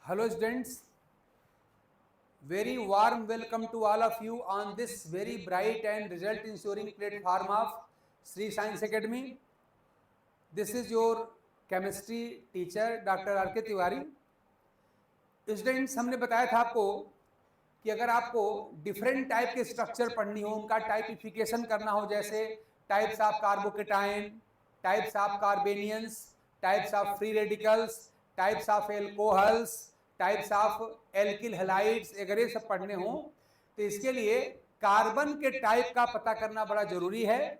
Hello students, very warm welcome to all of you on this very bright and result ensuring platform of Sri Science Academy. This is your chemistry teacher Dr. R.K. Tiwari. Students, हमने बताया था आपको कि अगर आपको different type के structure पढ़नी हो, उनका टाइपिफिकेशन करना हो, जैसे types of carbocation, types of carbanions, types of free radicals, types of alcohols, types of alkyl halides, अगर ये सब पढ़ने हो तो इसके लिए कार्बन के टाइप का पता करना बड़ा जरूरी है.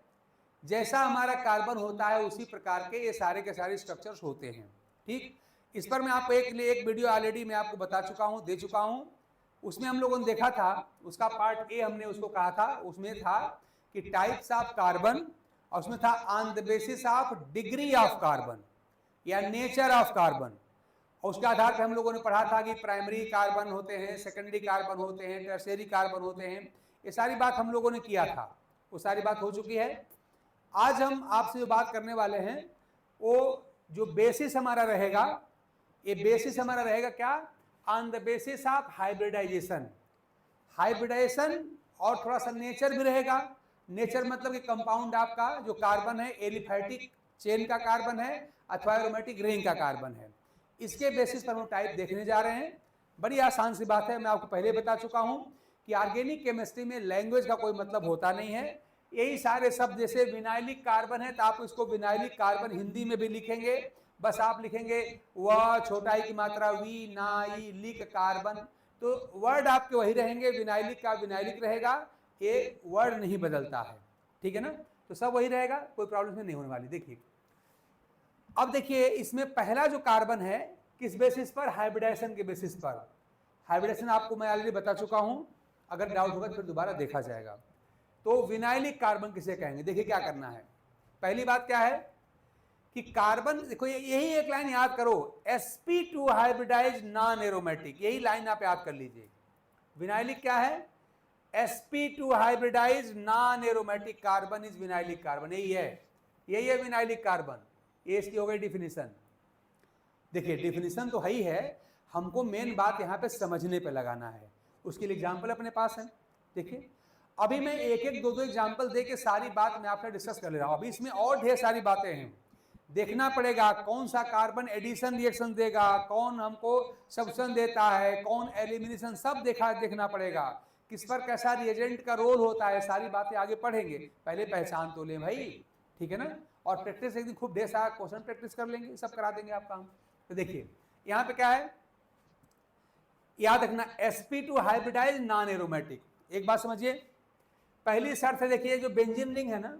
जैसा हमारा कार्बन होता है उसी प्रकार के ये सारे के सारे स्ट्रक्चर्स होते हैं. ठीक, इस पर मैं आपको एक वीडियो ऑलरेडी मैं आपको बता चुका हूँ, दे चुका हूँ. उसमें हम लोगों ने देखा था, उसका पार्ट ए हमने उसको कहा था, उसमें था कि टाइप्स ऑफ कार्बन, और उसमें था on the basis of degree of carbon या नेचर ऑफ कार्बन. और उसके आधार पर हम लोगों ने पढ़ा था कि प्राइमरी कार्बन होते हैं, सेकेंडरी कार्बन होते हैं, टर्शियरी कार्बन होते हैं. ये सारी बात हम लोगों ने किया था, वो सारी बात हो चुकी है. आज हम आपसे जो बात करने वाले हैं वो जो बेसिस हमारा रहेगा, ये बेसिस हमारा रहेगा क्या, on the basis of hybridization. Hybridization और थोड़ा सा नेचर भी रहेगा. नेचर मतलब कि कंपाउंड आपका जो कार्बन है एलिफैटिक चेन का कार्बन है अथवा एरोमेटिक रिंग का कार्बन है. इसके बेसिस पर हम टाइप देखने जा रहे हैं. बड़ी आसान सी बात है, मैं आपको पहले बता चुका हूं कि ऑर्गेनिक केमिस्ट्री में लैंग्वेज का कोई मतलब होता नहीं है. यही सारे शब्द, जैसे विनाइलिक कार्बन है तो आप इसको विनाइलिक कार्बन हिंदी में भी लिखेंगे, बस आप लिखेंगे व छोटा ई की मात्रा वी नाई लिक कार्बन, तो वर्ड आपके वही रहेंगे, विनाइलिक का विनाइलिक रहेगा, ये वर्ड नहीं बदलता है. ठीक है ना, तो सब वही रहेगा, कोई प्रॉब्लम नहीं होने वाली. देखिए, अब देखिए इसमें पहला जो कार्बन है किस बेसिस पर, हाइब्रिडाइजेशन के बेसिस पर. हाइब्रिडाइजेशन आपको मैं ऑलरेडी बता चुका हूं, अगर डाउट होगा तो फिर दोबारा देखा जाएगा. तो विनाइलिक कार्बन किसे कहेंगे, देखिए क्या करना है. पहली बात क्या है कि कार्बन, देखो यही एक लाइन याद करो, sp2 हाइब्रिडाइज नॉन एरोमेटिक, यही लाइन आप याद कर लीजिए. विनाइलिक क्या है, sp2 hybridize non aromatic carbon is vinylic carbon. यही है विनाइलिक कार्बन. ये इसकी हो गई डिफिनीशन. देखिए डिफिनीशन तो ही है, हमको मेन बात यहाँ पे समझने पे लगाना है. उसके लिए एग्जाम्पल अपने पास है. देखिए अभी मैं एक दो एग्जाम्पल दे के सारी बात मैं आपसे डिस्कस कर ले रहा हूँ. अभी इसमें और ढेर सारी बातें हैं, देखना पड़ेगा कौन सा कार्बन एडिशन रिएक्शन देगा, कौन हमको सब्स्टिट्यूशन देता है, कौन एलिमिनेशन, सब देखना पड़ेगा. किस पर कैसा रिएजेंट का रोल होता है, सारी बातें आगे पढ़ेंगे. पहले पहचान तो लें भाई, ठीक है ना. और प्रैक्टिस एक दिन खूब ढेर सारा क्वेश्चन प्रैक्टिस कर लेंगे, सब करा देंगे आप काम. तो देखिए यहाँ पे क्या है, याद रखना sp2 हाइब्रिडाइज नॉन एरोमेटिक. एक बात समझिए, पहली शर्त है, देखिए जो बेंजीन रिंग है ना,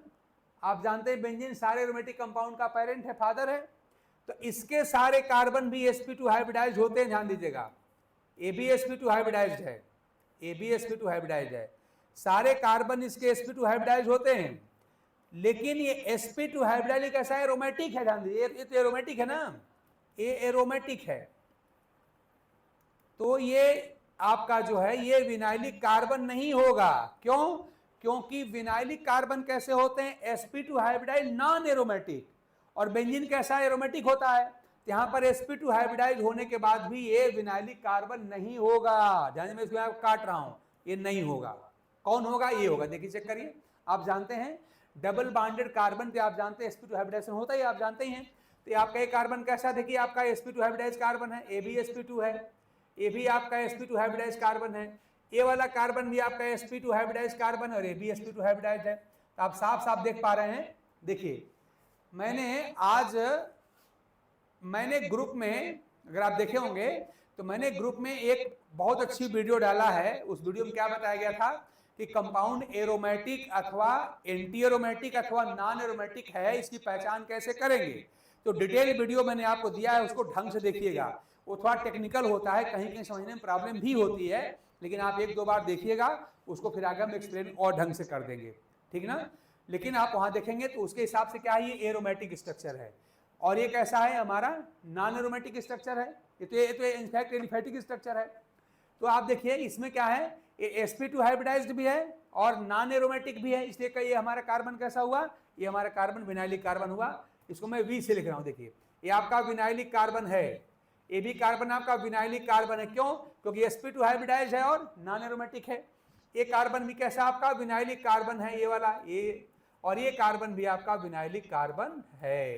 आप जानते हैं बेंजीन सारे एरोमेटिक कंपाउंड का पेरेंट है, फादर है. तो इसके सारे कार्बन भी sp2 हाइब्रिडाइज होते हैं, ध्यान दीजिएगा. ए भी sp2 हाइब्रिडाइज है, ए भी sp2 हाइब्रिडाइज है, सारे कार्बन इसके sp2 हाइब्रिडाइज होते हैं. लेकिन ये sp2 हाइब्रिडाइज कैसा है, एरोमेटिक है. ध्यान दीजिए, ये तो एरोमेटिक है ना, ये एरोमेटिक है. तो ये आपका जो है ये विनाइलिक कार्बन नहीं होगा. क्यों, क्योंकि विनाइलिक कार्बन कैसे होते हैं, sp2 हाइब्रिडाइज नॉन एरोमेटिक, और बेंजीन कैसा एरोमेटिक होता है. यहां पर sp2 हाइब्रिडाइज होने के बाद भी ये विनाइलिक कार्बन नहीं होगा. ध्यान में इसको काट रहा हूं, ये नहीं होगा. कौन होगा, ये होगा. देखिए चेक करिए, आप जानते हैं डबल बॉन्डेड कार्बन पे आप जानते हैं sp2 हाइब्रिडाइजेशन होता है, आप जानते ही हैं. तो आपका एक कार्बन कैसा, देखिए आपका sp2 हाइब्रिडाइज कार्बन है, ए भी sp2 है, ये भी आपका sp2 हाइब्रिडाइज कार्बन है, ये वाला कार्बन भी आपका sp2 हाइब्रिडाइज कार्बन और ये भी sp2 हाइब्रिडाइज है. तो आप साफ साफ देख पा रहे हैं. देखिए मैंने ग्रुप में, अगर आप देखे होंगे तो मैंने ग्रुप में एक बहुत अच्छी वीडियो डाला है. उस वीडियो में क्या बताया गया था कि कंपाउंड एरोमेटिक अथवा एंटी एरोमेटिक अथवा नॉन एरोमेटिक है, इसकी पहचान कैसे करेंगे. तो डिटेल वीडियो मैंने आपको दिया है, उसको ढंग से देखिएगा. वो थोड़ा टेक्निकल होता है, कहीं कहीं समझने में प्रॉब्लम भी होती है, लेकिन आप एक दो बार देखिएगा, उसको फिर आगे हम एक्सप्लेन और ढंग से कर देंगे. ठीक ना. लेकिन आप वहां देखेंगे तो उसके हिसाब से क्या है, ये एरोमेटिक स्ट्रक्चर है, और ये कैसा है, हमारा नॉन एरोमेटिक स्ट्रक्चर है. ये तो इनफैक्ट एलिफैटिक स्ट्रक्चर है. तो आप देखिए इसमें क्या है, ये sp2 हाइब्रिडाइज्ड भी है और नॉन एरोमेटिक भी है, इसलिए ये हमारा कार्बन कैसा हुआ, ये हमारा कार्बन विनाइलिक कार्बन हुआ. इसको मैं V से लिख रहा हूं. देखिए ये आपका विनाइलिक कार्बन है, ये भी कार्बन आपका विनाइलिक कार्बन है। क्यों? क्योंकि sp2 हाइब्रिडाइज है और नॉन एरोमेटिक है। ये कार्बन भी कैसा आपका विनाइलिक कार्बन है, ये वाला, ये, और ये कार्बन भी आपका विनाइलिक कार्बन है।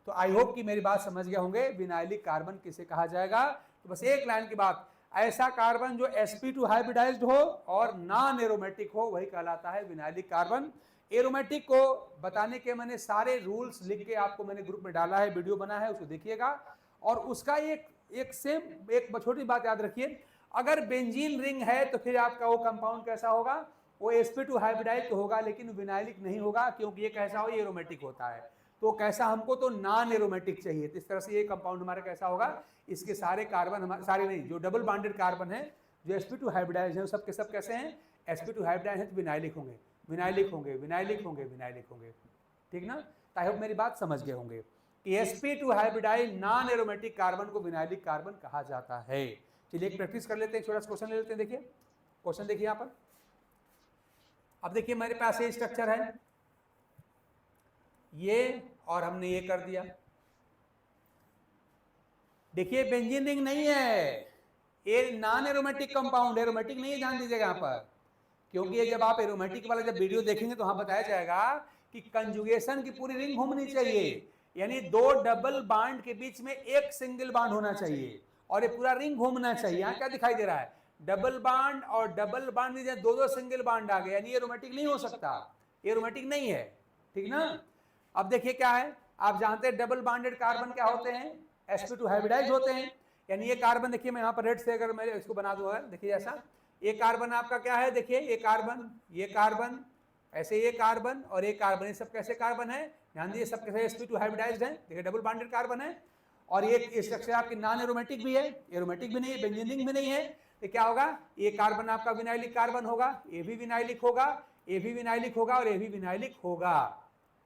तो आई होप कि मेरी बात समझ गए होंगे, विनाइलिक कार्बन किसे कहा जाएगा। तो बस एक लाइन की बात, ऐसा कार्बन जो sp2 हाइब्रिडाइज्ड हो और नॉन एरोमेटिक हो वही कहलाता है विनाइलिक कार्बन। एरोमेटिक को बताने के मैंने सारे रूल्स लिख के आपको मैंने ग्रुप में डाला है, वीडियो बना है, उसको देखिएगा। और उसका एक छोटी बात याद रखिए, अगर बेंजीन रिंग है तो फिर आपका वो कंपाउंड कैसा होगा, वो sp2 हाइब्रिडाइज्ड होगा लेकिन विनाइलिक नहीं होगा, क्योंकि ये कैसा हो, ये एरोमेटिक होता है। तो कैसा, हमको तो नॉन एरोमेटिक चाहिए। तो इस तरह से ये कंपाउंड हमारा कैसा होगा, इसके सारे कार्बन, सारे नहीं, जो डबल बॉन्डेड कार्बन है जो sp2 हाइब्रिडाइज्ड है, सब के सब कैसे हैं, sp2 हाइब्रिडाइज्ड है तो विनाइलिक होंगे, विनाइलिक होंगे, विनाइलिक होंगे, विनाइलिक होंगे। ठीक ना? आई होप मेरी बात समझ गए होंगे कि sp2 hybridized non aromatic carbon को विनाइलिक कार्बन कहा जाता है। चलिए एक प्रैक्टिस कर लेते हैं, छोटा सा क्वेश्चन ले लेते हैं। देखिए क्वेश्चन देखिए यहाँ पर। अब देखिए मेरे पास ये स्ट्रक्चर है, ये, और हमने ये कर दिया। देखिए बेंजीन रिंग नहीं है, ये नॉन एरोमेटिक कंपाउंड, एरोमेटिक नहीं है, ध्यान दीजिएगा यहाँ पर। क्योंकि ये जब आप एरोमेटिक वाला जब वीडियो देखेंगे तो वहां बताया जाएगा कि कंजुगेशन की पूरी रिंग घूमनी चाहिए, यानी दो डबल बॉन्ड के बीच में एक सिंगल बॉन्ड होना चाहिए और ये पूरा रिंग घूमना चाहिए। यहाँ क्या दिखाई दे रहा है, डबल बॉन्ड और डबल बॉन्ड में दो सिंगल बॉन्ड आ गए, यानी एरोमेटिक नहीं हो सकता, एरोमेटिक नहीं है। ठीक ना? अब देखिए क्या है, आप जानते हैं डबल बॉन्डेड कार्बन क्या होते हैं, sp2 हाइब्रिडाइज्ड होते हैं। यानी ये कार्बन देखिए, मैं यहाँ पर रेड से अगर मैं इसको बना दूंगा, देखिए ऐसा, ये कार्बन आपका क्या है, देखिए ये कार्बन, ऐसे ये कार्बन और ये कार्बन, ये सब कैसे कार्बन है, ध्यान दीजिए, सब कैसे sp2 हाइब्रिडाइज्ड है। देखिए डबल बॉन्डेड कार्बन है और ये स्ट्रक्चर आपकी नॉन एरोमेटिक भी है, एरोमेटिक भी नहीं है, बेंजीन रिंग भी नहीं है। तो क्या होगा, ये कार्बन आपका विनाइलिक कार्बन होगा, ये भी विनाइलिक होगा, ये भी विनाइलिक होगा और ये भी विनाइलिक होगा।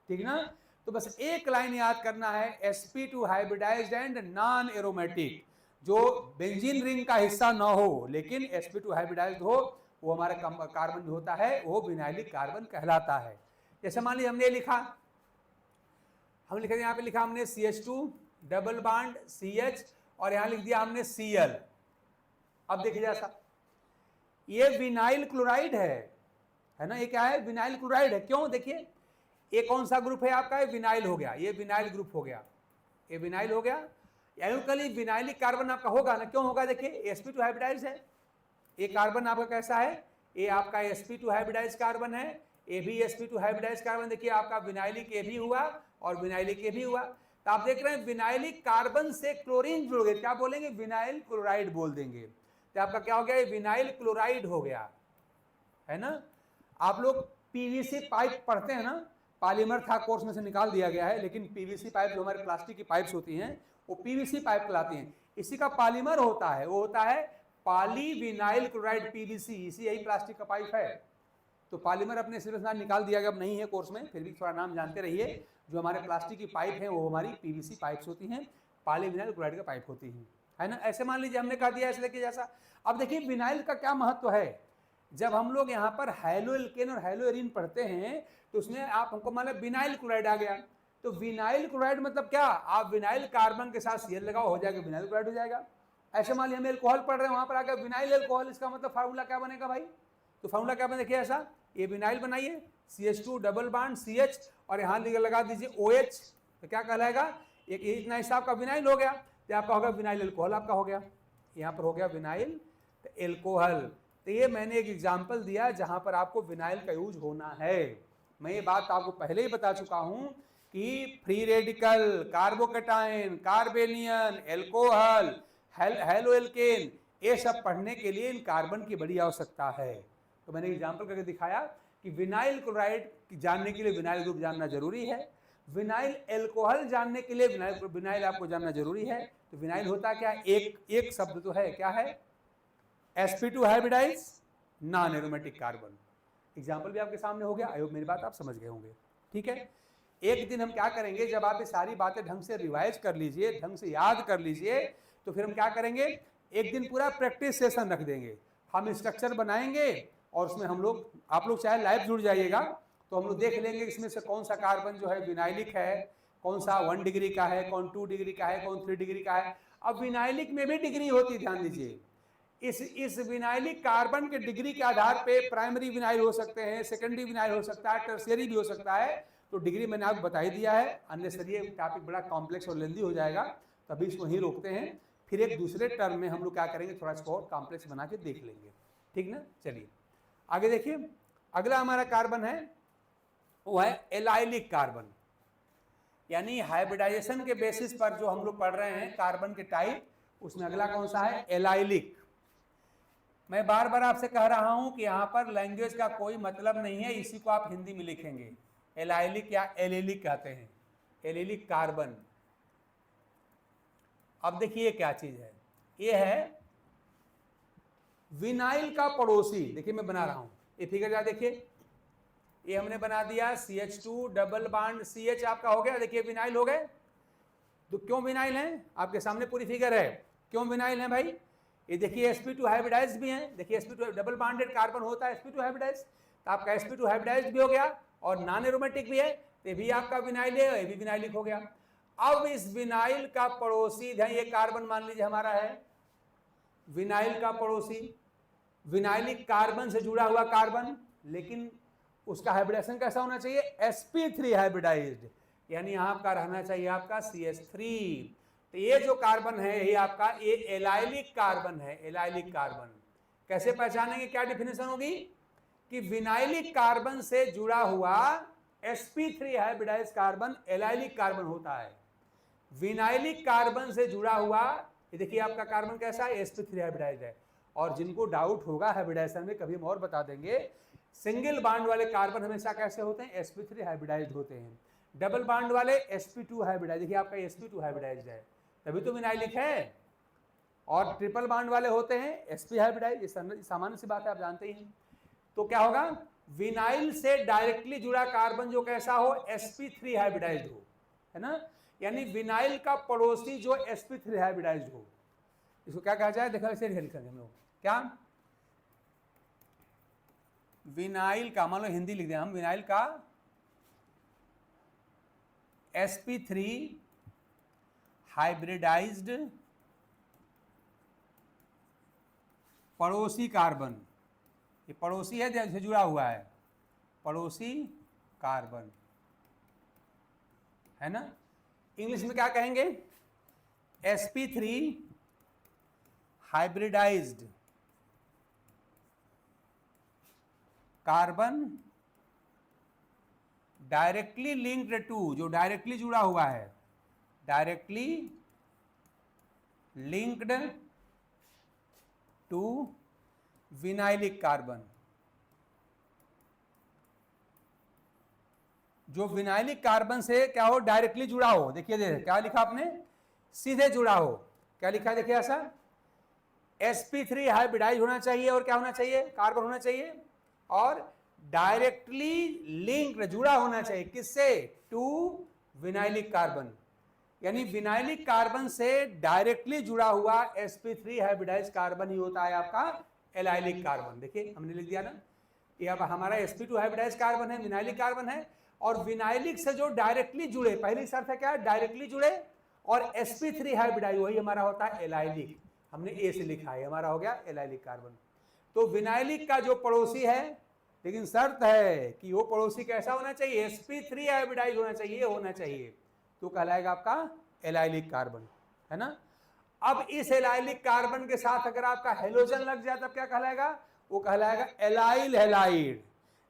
ठीक ना? तो बस एक लाइन याद करना है, sp2 hybridized and non aromatic, जो बेंजीन रिंग का हिस्सा ना हो लेकिन sp2 हाइब्रिडाइज्ड हो, वो हमारा कार्बन जो होता है वो विनाइलिक कार्बन कहलाता है। जैसे मान लीजिए हमने लिखा, हम लिखा यहाँ पे लिखा हमने CH2 डबल बॉन्ड CH और यहाँ लिख दिया हमने Cl। अब देखिए जैसा, ये विनाइल क्लोराइड है ना, ये क्या है, विनाइल क्लोराइड है। क्यों? देखिए ये कौन सा ग्रुप है आपका, ये विनाइल हो गया, ये विनाइल ग्रुप हो गया, ये विनाइल हो गया। एल्कली विनाइलिक कार्बन आपका होगा ना, क्यों होगा, देखिए sp2 हाइब्रिडाइज्ड है, ये कार्बन आपका कैसा है, ये आपका sp2 हाइब्रिडाइज्ड कार्बन है, ये भी sp2 हाइब्रिडाइज्ड कार्बन, देखिए आपका विनाइलिक ये भी हुआ और विनाइलिक ये भी हुआ। तो आप देख रहे हैं विनाइलिक कार्बन से क्लोरीन जुड़ गए, क्या बोलेंगे, विनाइल क्लोराइड बोल देंगे। तो आपका क्या हो गया, विनाइल क्लोराइड हो गया, है ना। आप लोग पीवीसी पाइप पढ़ते हैं ना, पॉलीमर था कोर्स में से निकाल दिया गया है, लेकिन पीवीसी पाइप जो हमारे प्लास्टिक की पाइप्स होती हैं वो पीवीसी पाइप कहलाती हैं। इसी का पॉलीमर होता है, वो होता है पॉलीविनाइल क्लोराइड, पीवीसी, इसी यही प्लास्टिक का पाइप है। तो पॉलीमर अपने सिलेबस में निकाल दिया गया, अब नहीं है कोर्स में, फिर भी थोड़ा नाम जानते रहिए। जो हमारे प्लास्टिक की पाइप है वो हमारी पीवीसी पाइप्स होती हैं, पॉलीविनाइल क्लोराइड का पाइप होती है ना। ऐसे मान लीजिए हमने कहा दिया ऐसे देखिए जैसा। अब देखिए विनाइल का क्या महत्व है, जब हम लोग यहाँ पर हैलोएल्केन और हैलोएरिन पढ़ते हैं तो उसमें आप हमको मान लो विनाइल क्लोराइड आ गया, तो विनाइल क्लोराइड मतलब क्या, आप विनाइल कार्बन के साथ Cl लगाओ, हो जाएगा विनाइल क्लोराइड हो जाएगा। ऐसे मान लिया हम एल्कोहल पढ़ रहे हैं, वहां पर आकर विनाइल एल्कोहल, इसका मतलब फार्मूला क्या बनेगा भाई, तो फार्मूला क्या बने, देखिए ऐसा, ये विनाइल बनाइए, CH2 डबल बॉन्ड CH और यहाँ लगा दीजिए OH, तो क्या कहलाएगा, एक इतना हिस्सा आपका विनाइल हो गया, तो आपका होगा विनाइल एल्कोहल, आपका हो गया, यहाँ पर हो गया विनाइल एल्कोहल। तो ये मैंने एक एग्जाम्पल दिया जहां पर आपको विनाइल का यूज होना है। मैं ये बात आपको पहले ही बता चुका हूं कि free radical, carbocation, carbanion, alcohol, haloalkane, ये सब पढ़ने के लिए इन कार्बन की बड़ी आवश्यकता है। तो मैंने एग्जाम्पल करके दिखाया कि विनाइल क्लोराइड जानने के लिए विनाइल ग्रुप जानना जरूरी है, विनाइल एल्कोहल जानने के लिए विनाइल आपको जानना जरूरी है। तो विनाइल होता क्या, एक शब्द तो है, क्या है, sp2 hybridize non aromatic carbon. Example भी आपके सामने हो गया, आई होप मेरी बात आप समझ गए होंगे। ठीक है, एक दिन हम क्या करेंगे, जब आप ये सारी बातें ढंग से रिवाइज कर लीजिए, ढंग से याद कर लीजिए, तो फिर हम क्या करेंगे, एक दिन पूरा प्रैक्टिस सेशन रख देंगे, हम स्ट्रक्चर बनाएंगे और उसमें हम लोग, आप लोग चाहे लाइव जुड़ जाइएगा तो हम लोग देख लेंगे इसमें से कौन सा कार्बन जो है विनाइलिक है, कौन सा 1 डिग्री का है, कौन 2 डिग्री का है, कौन 3 डिग्री का है। अब विनाइलिक में भी डिग्री होती है, ध्यान दीजिए। इस विनाइलिक कार्बन के डिग्री के आधार पे प्राइमरी विनाइल हो सकते हैं, सेकेंडरी विनाइल हो सकता है, टर्शियरी भी हो सकता है। तो डिग्री मैंने आपको बता ही दिया है, अननेसेसरी ये टॉपिक बड़ा कॉम्प्लेक्स और लेंदी हो जाएगा, तभी इसको ही रोकते हैं। फिर एक दूसरे टर्म में हम लोग क्या करेंगे, थोड़ा इसको और कॉम्प्लेक्स बना के देख लेंगे, ठीक ना। चलिए आगे देखिए, अगला हमारा कार्बन है वो है एलाइलिक कार्बन, यानी हाइब्रिडाइजेशन के बेसिस पर जो हम लोग पढ़ रहे हैं कार्बन के टाइप, उसमें अगला कौन सा है, एलाइलिक। मैं बार बार आपसे कह रहा हूं कि यहां पर लैंग्वेज का कोई मतलब नहीं है, इसी को आप हिंदी में लिखेंगे, एलाइलिक या एलिलिक कहते हैं, एलिलिक कार्बन। अब देखिए क्या चीज है, ये है विनाइल का पड़ोसी। देखिए मैं बना रहा हूं, ये फिगर जा देखिए, ये हमने बना दिया CH2 डबल बॉन्ड CH आपका हो गया। देखिए विनाइल हो गए। तो क्यों विनाइल है, आपके सामने पूरी फिगर है, क्यों विनाइल है भाई। ये देखिए sp2 हाइब्रिडाइज भी है, देखिए sp2 डबल बॉन्डेड कार्बन होता है sp2 हाइब्रिडाइज, तो आपका sp2 हाइब्रिडाइज भी हो गया और नॉन एरोमेटिक भी है, तो भी आपका विनाइल है, ये भी विनाइलिक हो गया। अब इस विनाइल का पड़ोसी, ध्यान, ये कार्बन मान लीजिए हमारा है, विनाइल का पड़ोसी, विनाइलिक कार्बन से जुड़ा हुआ कार्बन, लेकिन उसका हाइब्रिडाइजेशन कैसा होना चाहिए, sp3 हाइब्रिडाइज्ड, यानी यहां का रहना चाहिए आपका CH3। तो ये जो कार्बन है यही आपका ये एलाइलिक कार्बन है, एलाइलिक कार्बन। कैसे पहचानेंगे, क्या डिफिनेशन होगी कि विनाइलिक कार्बन से जुड़ा हुआ sp3 hybridized carbon allylic carbon होता है। विनाइलिक कार्बन से जुड़ा हुआ, ये देखिए आपका कार्बन कैसा है, sp3 हाइब्रिडाइज्ड है। और जिनको डाउट होगा हाइब्रिडाइजेशन में, कभी हम और बता देंगे, सिंगल बॉन्ड वाले कार्बन हमेशा कैसे होते हैं, sp3 हाइब्रिडाइज्ड होते हैं। डबल बॉन्ड वाले sp2 हाइब्रिडाइज्ड, देखिए आपका sp2 हाइब्रिडाइज्ड है, तभी तो विनाइलिक है। और ट्रिपल बॉन्ड वाले होते हैं sp हाइब्रिडाइज्ड, ये सामान्य सी बात है, आप जानते ही हैं। तो क्या होगा, विनाइल से डायरेक्टली जुड़ा कार्बन जो कैसा हो, sp3 हाइब्रिडाइज्ड हो, है ना, यानी विनाइल का पड़ोसी जो sp3 हाइब्रिडाइज्ड हो, इसको क्या कहा जाए, देखो ऐसे लिखेंगे हम लोग, क्या, विनाइल का, मान लो हिंदी लिख दिया हम, विनाइल का sp3 हाइब्रिडाइज्ड पड़ोसी कार्बन, ये पड़ोसी है जैसे जुड़ा हुआ है, पड़ोसी कार्बन, है ना। इंग्लिश में क्या कहेंगे, sp3 hybridized carbon directly linked to, जो डायरेक्टली जुड़ा हुआ है, directly linked to vinylic carbon, जो विनाइलिक कार्बन से क्या हो, डायरेक्टली जुड़ा हो। देखिए क्या लिखा आपने, सीधे जुड़ा हो, क्या लिखा है देखिए ऐसा, sp3 हाइब्रिडाइज होना चाहिए और क्या होना चाहिए, कार्बन होना चाहिए, और डायरेक्टली लिंक्ड, जुड़ा होना चाहिए, किससे, टू विनाइलिक कार्बन, यानी विनाइलिक कार्बन से डायरेक्टली जुड़ा हुआ sp3 हाइब्रिडाइज कार्बन ही होता है आपका एलाइलिक कार्बन। देखिए हमने लिख दिया ना, ये अब हमारा sp2 हाइब्रिडाइज कार्बन है, विनाइलिक कार्बन है, और विनाइलिक से जो डायरेक्टली जुड़े, पहली शर्त है क्या, डायरेक्टली जुड़े, और sp3 हाइब्रिडाइज, वही हमारा होता है एलाइलिक, हमने ए से लिखा है, हमारा हो गया एलाइलिक कार्बन। तो विनाइलिक का जो पड़ोसी है, लेकिन शर्त है कि वो पड़ोसी कैसा होना चाहिए, sp3 हाइब्रिडाइज होना चाहिए, होना चाहिए, तो कहलाएगा आपका एलाइलिक कार्बन, है ना। अब इस एलाइलिक कार्बन के साथ अगर आपका हेलोजन लग जाए तब क्या कहलाएगा, वो कहलाएगा एलाइल हैलाइड।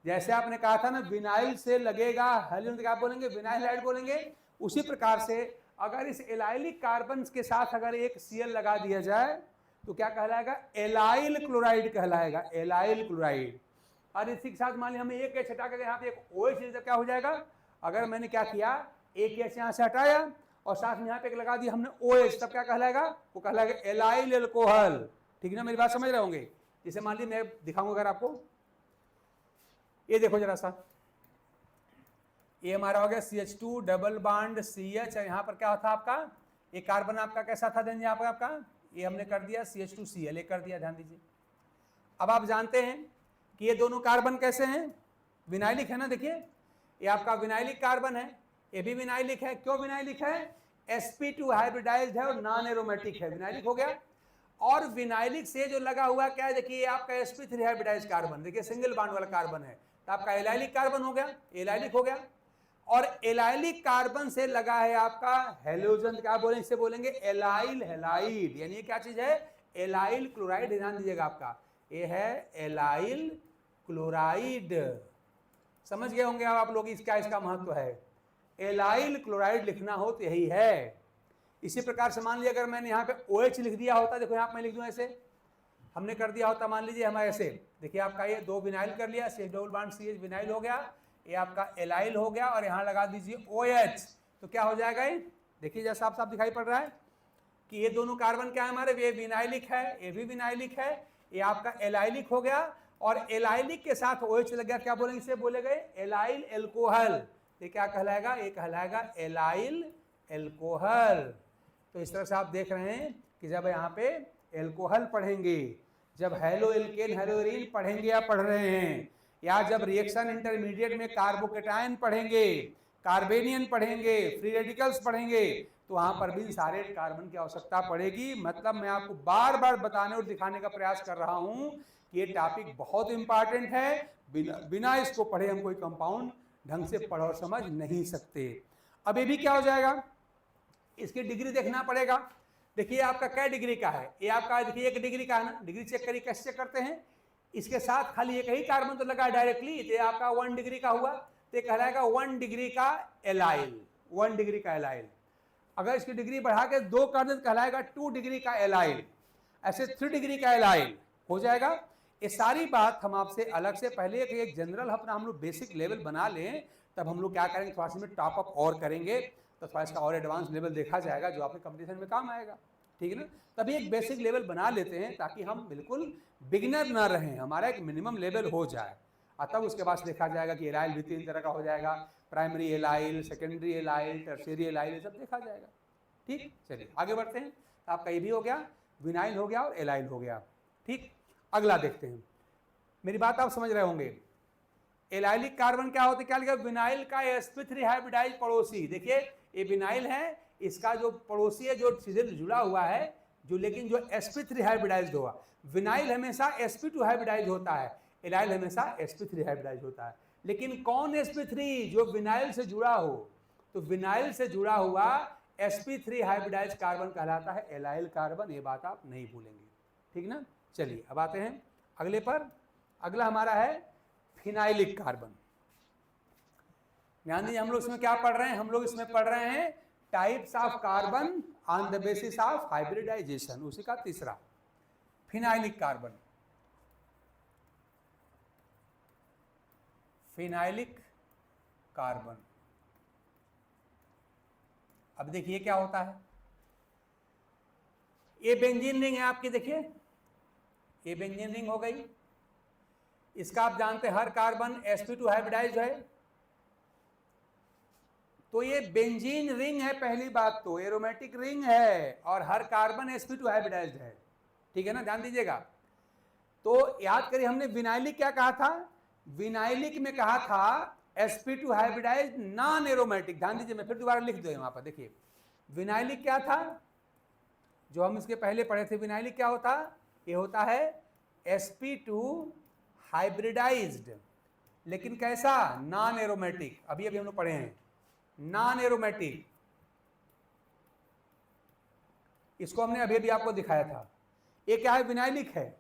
जैसे आपने कहा था ना, विनाइल से लगेगा हेलोजन, क्या बोलेंगे, विनाइल हैलाइड बोलेंगे। उसी प्रकार से अगर इस एलाइलिक कार्बन के साथ अगर एक Cl लगा दिया जाए तो क्या कहलाएगा, एलाइल क्लोराइड कहलाएगा, एलाइल क्लोराइड। और इसी के साथ मान लीजिए हमें एक H हटा कर यहाँ पे एक OH, क्या हो जाएगा, अगर मैंने क्या किया, एक H यहाँ से हटाया और साथ में यहाँ पे एक लगा दिया हमने OH, तब क्या कहलाएगा, वो कहलाएगा एलाइल अल्कोहल। ठीक है ना, मेरी बात समझ रहे होंगे। जैसे मान लीजिए मैं दिखाऊंगा अगर आपको, ये देखो जरा सा, ये हमारा हो गया CH2 डबल बॉन्ड CH, यहाँ पर क्या था आपका, ये कार्बन आपका कैसा था, ध्यान दीजिए आपका, ये हमने कर दिया CH2Cl, ये कर दिया, ध्यान दीजिए। अब आप जानते हैं कि ये दोनों कार्बन कैसे हैं, विनाइलिक है ना। देखिए ये आपका विनाइलिक कार्बन है, ये भी विनाइलिक है। क्यों विनाइलिक है, sp2 हाइब्रिडाइज्ड है और नॉन एरोमेटिक है, विनाइलिक हो गया। और विनाइलिक से जो लगा हुआ क्या है, देखिए आपका sp3 हाइब्रिडाइज्ड कार्बन, देखिए सिंगल बॉन्ड वाला कार्बन है, तो आपका एलाइलिक कार्बन हो गया, एलाइलिक हो गया। और एलाइलिक कार्बन से लगा है आपका हेलोजन, क्या बोलेंगे इसे, बोलेंगे एलाइल हैलाइड, यानी ये क्या चीज है, एलाइल क्लोराइड। ध्यान दीजिएगा, आपका ये है एलाइल क्लोराइड। समझ गए होंगे आप लोग इसका महत्व है। एलाइल क्लोराइड लिखना हो तो यही है। इसी प्रकार से मान लीजिए अगर मैंने यहाँ पे OH लिख दिया होता, देखो यहाँ पे मैं लिख दूं ऐसे, हमने कर दिया होता, मान लीजिए हमारे ऐसे, देखिए आपका ये 2 विनाइल कर लिया, CH double bond CH vinyl हो गया, ये आपका एलाइल हो गया, और यहाँ लगा दीजिए OH, तो क्या हो जाएगा ये, देखिए जैसा साफ साफ दिखाई पड़ रहा है कि ये दोनों कार्बन क्या है हमारे, ये विनाइलिक है, ये भी विनाइलिक है, ये आपका एलाइलिक हो गया, और एलाइलिक के साथ OH लग गया, क्या बोलेंगे इसे, बोले गए एलाइल एल्कोहल। ये क्या कहलाएगा, ये कहलाएगा एलाइल एल्कोहल। तो इस तरह से आप देख रहे हैं कि जब यहाँ पे एल्कोहल पढ़ेंगे, जब हेलो एल्केन हेलोरीन पढ़ेंगे या पढ़ रहे हैं, या जब रिएक्शन इंटरमीडिएट में कार्बोकेटायन पढ़ेंगे, कार्बेनियन पढ़ेंगे, फ्री रेडिकल्स पढ़ेंगे, तो वहां पर भी सारे कार्बन की आवश्यकता पड़ेगी। मतलब मैं आपको बार बार बताने और दिखाने का प्रयास कर रहा हूं कि ये टॉपिक बहुत इंपॉर्टेंट है, बिना इसको पढ़े हम कोई कंपाउंड ढंग से पढ़ और समझ नहीं सकते। अब ये भी क्या हो जाएगा, इसकी डिग्री देखना पड़ेगा। देखिए आपका क्या डिग्री का है, ये आपका देखिए 1 डिग्री का है ना, डिग्री चेक करिए, कैसे चेक करते हैं, इसके साथ खाली एक ही कार्बन तो लगा डायरेक्टली, तो आपका 1 डिग्री का हुआ, तो कहलाएगा 1 डिग्री का एलाइल, 1 डिग्री का एलाइल। अगर इसकी डिग्री बढ़ा के 2 कर दे तो कहलाएगा 2 डिग्री का एलाइल, ऐसे 3 डिग्री का एलाइल हो जाएगा। ये सारी बात हम आपसे अलग से पहले एक जनरल अपना हम लोग बेसिक लेवल बना लें, तब हम लोग क्या करेंगे, थोड़ा सा में टॉप अप और करेंगे, तो थोड़ा इसका और एडवांस लेवल देखा जाएगा जो आपके कंपटीशन में काम आएगा, ठीक है ना। तभी एक बेसिक लेवल बना लेते हैं ताकि हम बिल्कुल बिगिनर ना रहें, हमारा एक मिनिमम लेवल हो जाए, और तब उसके बाद देखा जाएगा कि एलाइल भी 3 तरह का हो जाएगा, primary allyl, secondary allyl, tertiary allyl, ये सब देखा जाएगा। ठीक, चलिए आगे बढ़ते हैं। आपका ये भी हो गया, विनाइल हो गया और एलाइल हो गया। ठीक, अगला देखते हैं, मेरी बात आप समझ रहे होंगे। एलाइलिक कार्बन क्या होता है, क्या लिखा, विनाइल का sp3 हाइब्रिडाइज पड़ोसी। देखिए ये विनाइल है, इसका जो पड़ोसी है जो सीधे जुड़ा हुआ है, जो लेकिन जो sp3 हाइब्रिडाइज हुआ, विनाइल हमेशा sp2 हाइब्रिडाइज होता है, एलाइल हमेशा sp3 हाइब्रिडाइज होता है। लेकिन कौन sp3, जो विनाइल से जुड़ा हो, तो विनाइल से जुड़ा हुआ sp3 हाइब्रिडाइज कार्बन कहलाता है एलाइल कार्बन, ये बात आप नहीं भूलेंगे, ठीक ना। चलिए अब आते हैं अगले पर। अगला हमारा है फिनाइलिक कार्बन। ध्यान दीजिए, हम लोग इसमें क्या पढ़ रहे हैं, हम लोग इसमें पढ़ रहे हैं types of carbon on the basis of hybridization, उसी का तीसरा फिनाइलिक कार्बन। फिनाइलिक कार्बन, अब देखिए क्या होता है, ये बेंजीन रिंग है आपकी, देखिए ये बेंजीन रिंग हो गई, इसका आप जानते हैं हर कार्बन sp2 हाइब्रिडाइज है, तो ये बेंजीन रिंग है, पहली बात तो एरोमेटिक रिंग है, और हर कार्बन sp2 हाइब्रिडाइज है, ठीक है ना, ध्यान दीजिएगा। तो याद करिए हमने विनाइलिक क्या कहा था, विनाइलिक में कहा था sp2 हाइब्रिडाइज नॉन एरोमेटिक। ध्यान दीजिए, मैं फिर दोबारा लिख दूं वहां पर, देखिए विनाइलिक क्या था, जो हम इसके पहले पढ़े थे, विनाइलिक क्या होता, ये होता है sp2 हाइब्रिडाइज्ड, लेकिन कैसा, नॉन एरोमेटिक। अभी हम लोग पढ़े हैं नॉन एरोमेटिक, इसको हमने अभी आपको दिखाया था। ये क्या है, विनाइलिक है,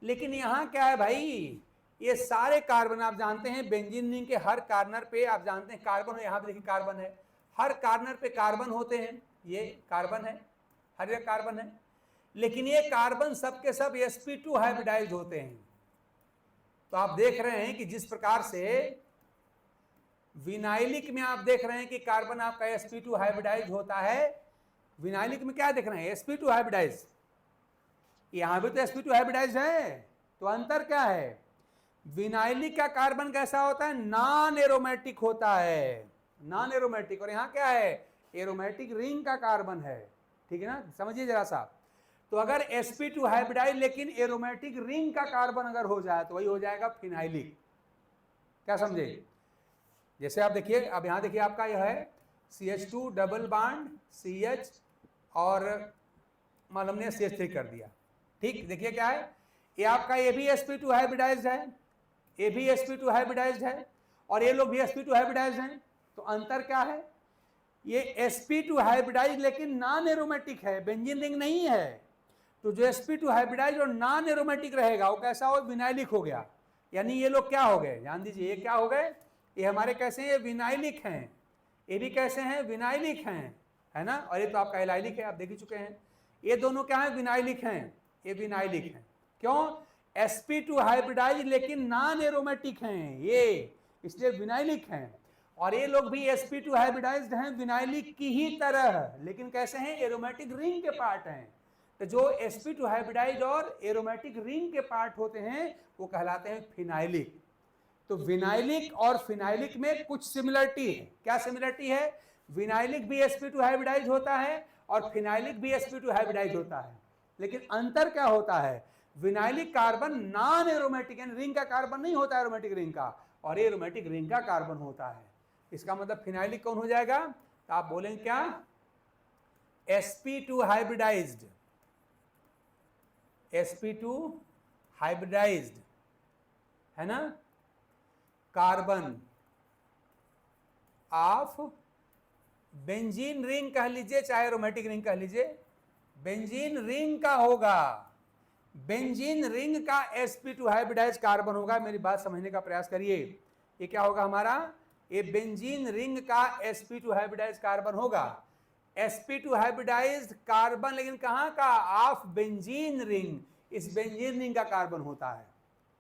लेकिन यहां क्या है भाई, ये सारे कार्बन आप जानते हैं बेंजीन रिंग के हर कॉर्नर पे आप जानते हैं कार्बन है, यहां पे देखिए कार्बन है, हर कॉर्नर पे कार्बन होते हैं, ये कार्बन है, हर एक कार्बन है, लेकिन ये कार्बन सबके सब sp2 हाइब्रिडाइज्ड होते हैं। तो आप देख रहे हैं कि जिस प्रकार से विनाइलिक में आप देख रहे हैं कि कार्बन आपका sp2 हाइब्रिडाइज होता है, विनाइलिक में क्या देख रहे हैं, sp2 हाइब्रिडाइज, यहां भी तो sp2 हाइब्रिडाइज है, तो अंतर क्या है, विनाइलिक का कार्बन कैसा होता है, नॉन एरोमेटिक होता है, नॉन एरोमेटिक, और यहां क्या है, एरोमेटिक रिंग का कार्बन है, ठीक है ना, समझिए जरा सा। तो अगर sp2 हाइब्रिडाइज लेकिन एरोमेटिक रिंग का कार्बन अगर हो जाए तो वही हो जाएगा फिनाइलिक, क्या समझे। जैसे आप देखिए, अब यहां देखिए आपका यह है CH2 डबल बॉन्ड CH और मान लो हमने CH3 कर दिया। ठीक, देखिए क्या है, ये आपका ये भी sp2 हाइब्रिडाइज्ड है, ये भी sp2 हाइब्रिडाइज्ड है और ये लोग भी sp2 हाइब्रिडाइज्ड हैं। तो अंतर क्या है, ये sp2 हाइब्रिडाइज्ड लेकिन नॉन एरोमेटिक है, बेंजीन रिंग नहीं है। तो जो sp2 हाइब्रिडाइज्ड और नॉन एरोमेटिक रहेगा वो कैसा हो, विनाइलिक हो गया। यानी ये लोग क्या हो गए, ध्यान दीजिए, ये क्या हो गए, ये हमारे कैसे हैं, ये विनाइलिक हैं, ये भी कैसे हैं, विनाइलिक हैं, है ना। और ये तो आपका एलाइलिक है, आप देख ही चुके हैं। ये दोनों क्या है, विनाइलिक हैं, ये विनाइलिक हैं। क्यों, sp2 हाइब्रिडाइज्ड लेकिन नॉन एरोमेटिक हैं ये, इसलिए विनाइलिक हैं। और ये लोग भी sp2 हाइब्रिडाइज्ड हैं विनाइलिक की ही तरह, लेकिन कैसे हैं, एरोमेटिक रिंग के पार्ट हैं। तो जो sp2 हाइब्रिडाइज्ड और एरोमेटिक रिंग के पार्ट होते हैं वो कहलाते हैं फिनाइलिक। तो विनाइलिक और फिनाइलिक में कुछ सिमिलरिटी है। क्या सिमिलरिटी है, विनाइलिक भी sp2 हाइब्रिडाइज्ड होता है और फिनाइलिक भी sp2 हाइब्रिडाइज्ड होता है, लेकिन अंतर क्या होता है, विनाइलिक कार्बन नॉन एरोमेटिक यानी रिंग का कार्बन नहीं होता एरोमेटिक रिंग का, और एरोमेटिक रिंग का कार्बन होता है। इसका मतलब फिनाइलिक कौन हो जाएगा, तो आप बोलेंगे क्या, sp2 हाइब्रिडाइज्ड, sp2 हाइब्रिडाइज्ड, है ना, कार्बन ऑफ बेंजीन रिंग कह लीजिए चाहे एरोमेटिक रिंग कह लीजिए, बेंजीन रिंग का होगा, बेंजीन रिंग का sp2 हाइब्रिडाइज कार्बन होगा। मेरी बात समझने का प्रयास करिए, ये क्या होगा हमारा, ये बेंजीन रिंग का sp2 हाइब्रिडाइज कार्बन होगा। sp2 हाइब्रिडाइज्ड कार्बन लेकिन कहाँ का, ऑफ बेंजीन रिंग, इस बेंजीन रिंग का कार्बन होता है,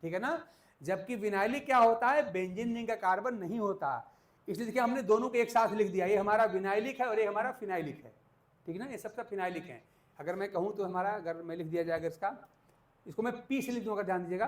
ठीक है ना। जबकि विनाइलिक क्या होता है, बेंजीन रिंग का कार्बन नहीं होता। इसलिए देखिए हमने दोनों को एक साथ लिख दिया, ये हमारा विनाइलिक है और ये हमारा फिनाइलिक है, ठीक है ना, ये सब फिनाइलिक है। अगर मैं कहूँ तो हमारा, अगर मैं लिख दिया जाएगा इसका, इसको मैं पी से लिख दूंगा, ध्यान दीजिएगा।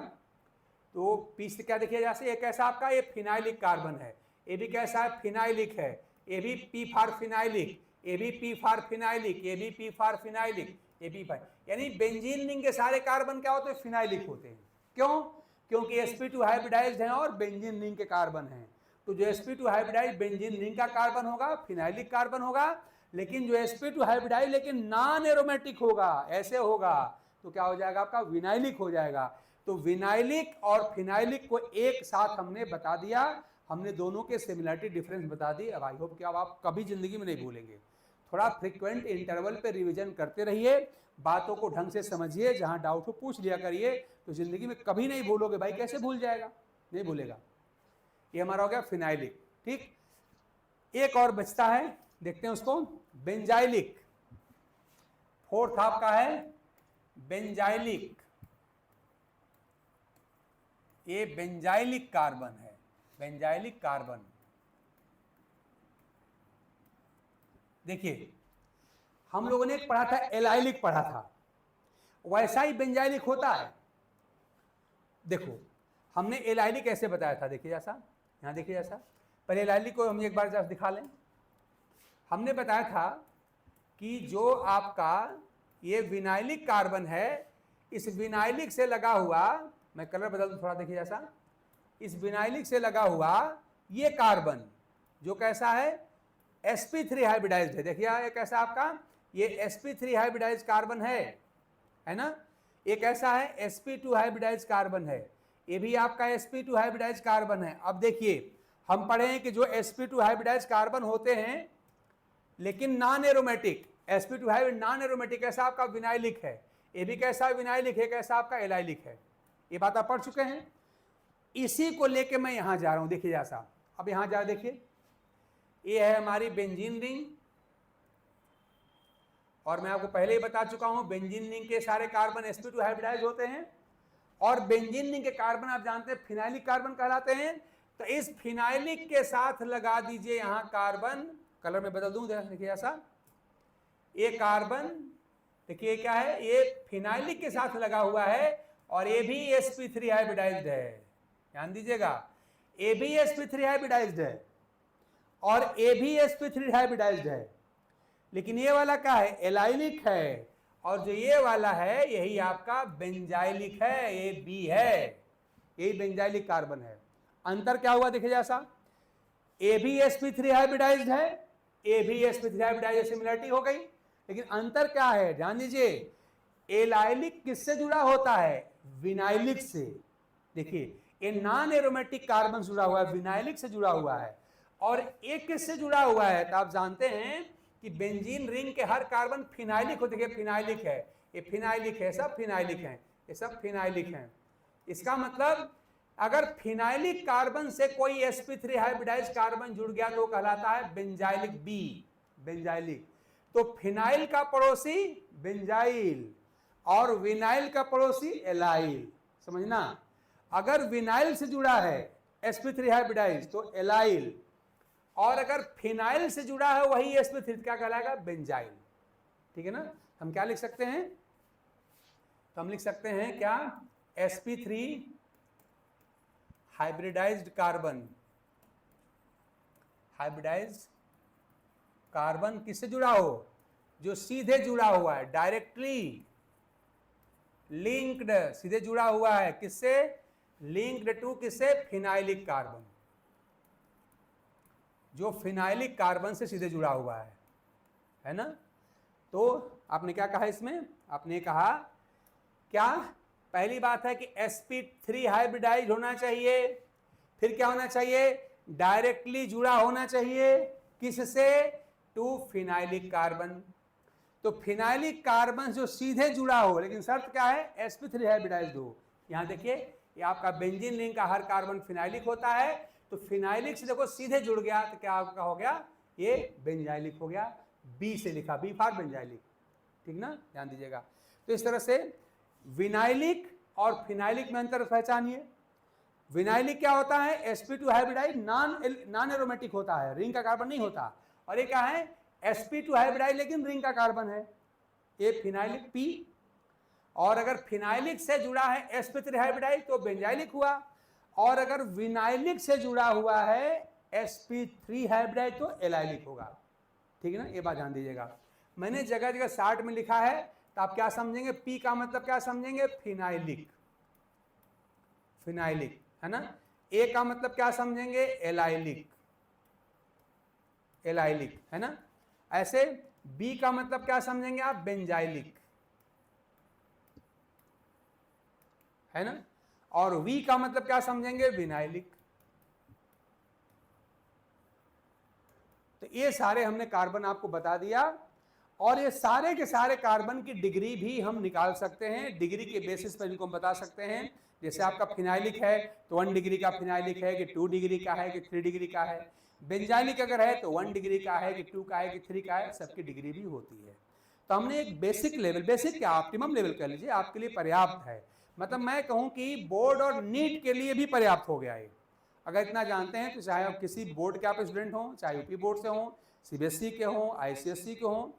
तो पी से क्या देखिए, जैसे ये कैसा आपका, ये फिनाइलिक कार्बन है, ये भी कैसा है, फिनाइलिक है, ये भी पी फॉर फिनाइलिक, ये भी पी फॉर फिनाइलिक, ये भी पी फॉर फिनाइलिक, ये भी फॉर, यानी बेंजीन रिंग के सारे कार्बन क्या होते हैं, फिनाइलिक होते हैं। क्यों, क्योंकि sp2 हाइब्रिडाइज्ड हैं और बेंजीन रिंग के कार्बन हैं। तो जो sp2 हाइब्रिडाइज्ड बेंजीन रिंग का कार्बन होगा फिनाइलिक कार्बन होगा, लेकिन जो sp2 हाइब्रिडाइज्ड लेकिन नॉन एरोमेटिक होगा, ऐसे होगा, तो क्या हो जाएगा आपका, विनाइलिक हो जाएगा। तो विनाइलिक और फिनाइलिक को एक साथ हमने बता दिया, हमने दोनों के सिमिलरिटी डिफरेंस बता दी। अब आई होप कि अब आप कभी जिंदगी में नहीं भूलेंगे। थोड़ा फ्रीक्वेंट इंटरवल पे रिवीजन करते रहिए, बातों को ढंग से समझिए, जहां डाउट हो पूछ लिया करिए, तो जिंदगी में कभी नहीं भूलोगे। भाई कैसे भूल जाएगा, नहीं भूलेगा। ये हमारा हो गया फिनाइलिक, ठीक। एक और बचता है, देखते हैं उसको, बेंजाइलिक। फोर्थ आपका है बेंजाइलिक, ये बेंजाइलिक कार्बन है, बेंजाइलिक कार्बन। देखिए हम लोगों ने एक पढ़ा था, एलाइलिक पढ़ा था, वैसा ही बेंजाइलिक होता है। देखो हमने एलाइलिक कैसे बताया था, देखिए जैसा, यहाँ देखिए जैसा, पहले एलाइलिक को हम एक बार जरा दिखा लें। हमने बताया था कि जो आपका ये विनाइलिक कार्बन है, इस विनाइलिक से लगा हुआ, मैं कलर बदल दूं थोड़ा, देखिए जैसा, इस विनाइलिक से लगा हुआ ये कार्बन जो कैसा है, sp3 हाइब्रिडाइज्ड है। देखिए ये कैसा आपका, ये sp3 हाइब्रिडाइज्ड कार्बन है ना। ये कैसा है, sp2 हाइब्रिडाइज्ड कार्बन है, ये भी आपका sp2 हाइब्रिडाइज्ड कार्बन है। अब देखिए हम पढ़े हैं कि जो sp2 हाइब्रिडाइज्ड कार्बन होते हैं लेकिन non aromatic, sp2 hybrid non aromatic, ऐसा आपका विनाइलिक है, ये भी कैसा विनाइलिक है, कैसा आपका एलाइलिक है। ये बात आप पढ़ चुके हैं। इसी को लेके मैं यहां जा रहा हूं, देखिए जैसा, अब यहां जा देखिए, ये है हमारी बेंजीन रिंग, और मैं आपको पहले ही बता चुका हूं बेंजीन रिंग के सारे कार्बन sp2 हाइब्रिडाइज होते हैं, और बेंजीन रिंग के कार्बन आप जानते हैं फिनाइलिक कार्बन कहलाते हैं। तो इस फिनाइलिक के साथ लगा दीजिए यहां कार्बन, कलर में बदल दूं, देखिए ऐसा, ये कार्बन देखिए क्या है, ये फिनाइलिक के साथ लगा हुआ है, और ये भी sp3 हाइब्रिडाइज्ड है, ध्यान दीजिएगा, ये भी sp3 हाइब्रिडाइज्ड है और ये भी sp3 हाइब्रिडाइज्ड है, लेकिन ये वाला क्या है, एलाइलिक है, और जो ये वाला है यही आपका बेंजाइलिक है, ये बी है, यही बेंजाइलिक कार्बन है। अंतर क्या हुआ देखिए जैसा, ये भी sp3 हाइब्रिडाइज्ड है ए भी sp3 हाइब्रिडाइज सिमिलरिटी हो गई। लेकिन अंतर क्या है, ध्यान दीजिए, एलाइलिक किससे जुड़ा होता है, विनाइलिक से। देखिए ये नॉन एरोमेटिक कार्बन जुड़ा हुआ है, विनाइलिक से जुड़ा हुआ है। और एक किससे जुड़ा हुआ है, तो आप जानते हैं कि बेंजीन रिंग के हर कार्बन फिनाइलिक होते हैं, फिनाइलिक है, ये फिनाइलिक है, सब फिनाइलिक हैं, ये सब फिनाइलिक हैं। इसका मतलब अगर फिनाइलिक कार्बन से कोई sp3 हाइब्रिडाइज कार्बन जुड़ गया तो कहलाता है बेंजाइलिक बी, बेंजाइलिक। तो फिनाइल का पड़ोसी बेंजाइल और विनाइल का पड़ोसी एलाइल, समझना। अगर विनाइल से जुड़ा है sp3 हाइब्रिडाइज तो एलाइल, और अगर फिनाइल से जुड़ा है वही sp3 क्या कहलाएगा, बेंजाइल। ठीक है ना। हम क्या लिख सकते हैं, तो हम लिख सकते हैं क्या, sp3 hybridized carbon, hybridised carbon किससे जुड़ा हो, जो सीधे जुड़ा हुआ है, डायरेक्टली लिंक्ड, सीधे जुड़ा हुआ है किससे, लिंक्ड टू किससे, फिनाइलिक कार्बन, जो फिनाइलिक कार्बन से सीधे जुड़ा हुआ है ना। तो आपने क्या कहा इसमें, आपने कहा क्या, पहली बात है कि sp3 हाइब्रिडाइज होना चाहिए, फिर क्या होना चाहिए, डायरेक्टली जुड़ा होना चाहिए किससे, टू फिनाइलिक कार्बन। तो फिनाइलिक कार्बन जो सीधे जुड़ा हो, लेकिन शर्त क्या है, sp3 हाइब्रिडाइज्ड हो। यहां देखिए ये आपका बेंजीन रिंग का हर कार्बन फिनाइलिक होता है, तो फिनाइलिक से देखो सीधे जुड़ गया तो क्या आपका हो गया, ये बेंजाइलिक हो गया, बी से लिखा, बी फॉर बेंजाइलिक। ठीक ना, ध्यान दीजिएगा। तो इस तरह से विनाइलिक और फिनाइलिक में अंतर पहचानिए। विनाइलिक क्या होता है, sp2 हाइब्रिडाइज नॉन एरोमेटिक होता है, रिंग का कार्बन नहीं होता। और ये क्या है, sp2 हाइब्रिडाइज लेकिन रिंग का कार्बन है, ये फिनाइलिक p। और अगर फिनाइलिक से जुड़ा है sp3 हाइब्रिडाइज तो बेंजाइलिक हुआ, और अगर विनाइलिक से जुड़ा हुआ है sp3 हाइब्रिडाइज तो एलाइलिक होगा। ठीक है ना, ये बात ध्यान दीजिएगा। मैंने जगह जगह शार्ट में लिखा है, तो आप क्या समझेंगे, P का मतलब क्या समझेंगे, फिनाइलिक, फिनाइलिक है ना। A का मतलब क्या समझेंगे, एलाइलिक, एलाइलिक है ना। ऐसे B का मतलब क्या समझेंगे आप, बेंजाइलिक है ना। और V का मतलब क्या समझेंगे, विनाइलिक। तो ये सारे हमने कार्बन आपको बता दिया, और ये सारे के सारे कार्बन की डिग्री भी हम निकाल सकते हैं, डिग्री के बेसिस पर इनको हम बता सकते हैं। जैसे आपका फिनाइलिक है तो 1 डिग्री का फिनाइलिक है, कि 2 डिग्री का है, कि 3 डिग्री का है। बेंजाइलिक अगर है तो 1 डिग्री का है, कि 2 का है, कि 3 का है, सबकी डिग्री भी होती है। तो हमने एक बेसिक लेवल, बेसिक क्या, ऑप्टिमम लेवल कह लीजिए, आपके लिए पर्याप्त है। मतलब मैं कहूँ कि बोर्ड और नीट के लिए भी पर्याप्त हो गया है। अगर इतना जानते हैं तो चाहे आप किसी बोर्ड के आप स्टूडेंट हों, चाहे यूपी बोर्ड से हों, सीबीएसई के हों, आईसीएसई के हों,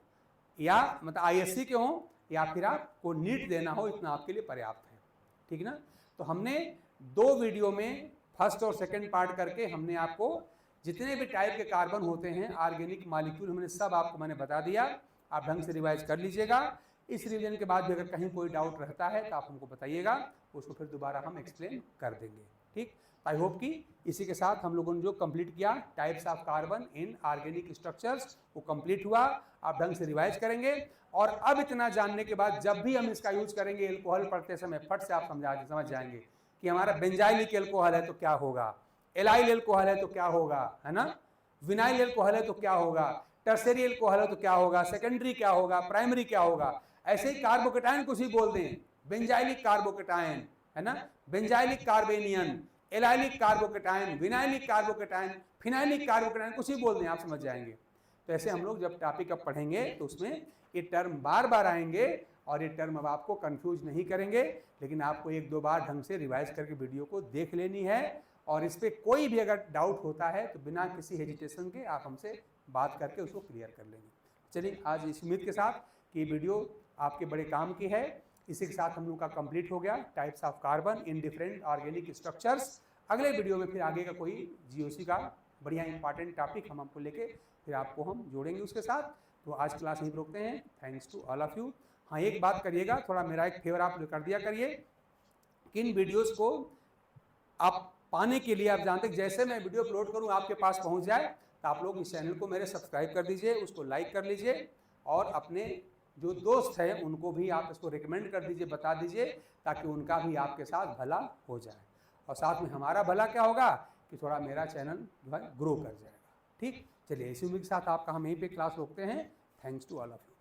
या मतलब आईएससी के हों, या फिर आपको नीट देना हो, इतना आपके लिए पर्याप्त है। ठीक ना। तो हमने 2 वीडियो में फर्स्ट और सेकंड पार्ट करके हमने आपको जितने भी टाइप के कार्बन होते हैं, ऑर्गेनिक मॉलिक्यूल, हमने सब आपको मैंने बता दिया। आप ढंग से रिवाइज कर लीजिएगा। इस रिवीजन के बाद भी अगर कहीं कोई डाउट रहता है तो आप हमको बताइएगा, उसको फिर दोबारा हम एक्सप्लेन कर देंगे। ठीक, आई होप कि इसी के साथ हम लोगों ने जो कंप्लीट किया types of carbon in organic structures वो कंप्लीट हुआ। आप ढंग से रिवाइज करेंगे, और अब इतना जानने के बाद जब भी हम इसका यूज करेंगे एल्कोहल पढ़ते समय, फट से आप समझ जाएंगे कि हमारा बेंजाइलिक एल्कोहल है तो क्या होगा, एलाइल एल्कोहल है तो क्या होगा, है ना, विनाइल एल्कोहल है तो क्या होगा, टर्सरी एल्कोहल है तो क्या होगा, सेकेंडरी क्या होगा, प्राइमरी क्या होगा। ऐसे ही कार्बोकेटायन कुछ ही बोल दें, बेंजाइलिक कार्बोकेटायन है ना, benzylic carbanion, allylic carbocation, vinylic carbocation, phenylic carbocation, कुछ ही बोल दें, आप समझ जाएंगे। तो ऐसे हम लोग जब टॉपिक अब पढ़ेंगे तो उसमें ये टर्म बार बार आएंगे, और ये टर्म अब आपको कंफ्यूज नहीं करेंगे, लेकिन आपको 1-2 बार ढंग से रिवाइज करके वीडियो को देख लेनी है। और इस पर कोई भी अगर डाउट होता है तो बिना किसी हेजिटेशन के आप हमसे बात करके उसको क्लियर कर लेंगे। चलिए, आज इस उम्मीद के साथ कि वीडियो आपके बड़े काम की है, इसी के साथ हम लोग का कंप्लीट हो गया types of carbon in different organic structures. अगले वीडियो में फिर आगे का कोई जीओसी का बढ़िया इंपॉर्टेंट टॉपिक हम आपको लेके फिर आपको हम जोड़ेंगे उसके साथ। तो आज क्लास यहीं रोकते हैं। Thanks to all of you. हाँ, एक बात करिएगा, थोड़ा मेरा एक फेवर आप कर दिया करिए कि इन वीडियोज़ को आप पाने के लिए, आप जानते हैं जैसे मैं वीडियो अपलोड करूँ आपके पास पहुँच जाए, तो आप लोग इस चैनल को मेरे सब्सक्राइब कर दीजिए, उसको लाइक कर लीजिए और अपने जो दोस्त हैं उनको भी आप इसको रिकमेंड कर दीजिए, बता दीजिए, ताकि उनका भी आपके साथ भला हो जाए। और साथ में हमारा भला क्या होगा कि थोड़ा मेरा चैनल जो है ग्रो कर जाएगा। ठीक, चलिए इसी उम्मीद के साथ आपका हम यहीं पे क्लास रोकते हैं। Thanks to all of you.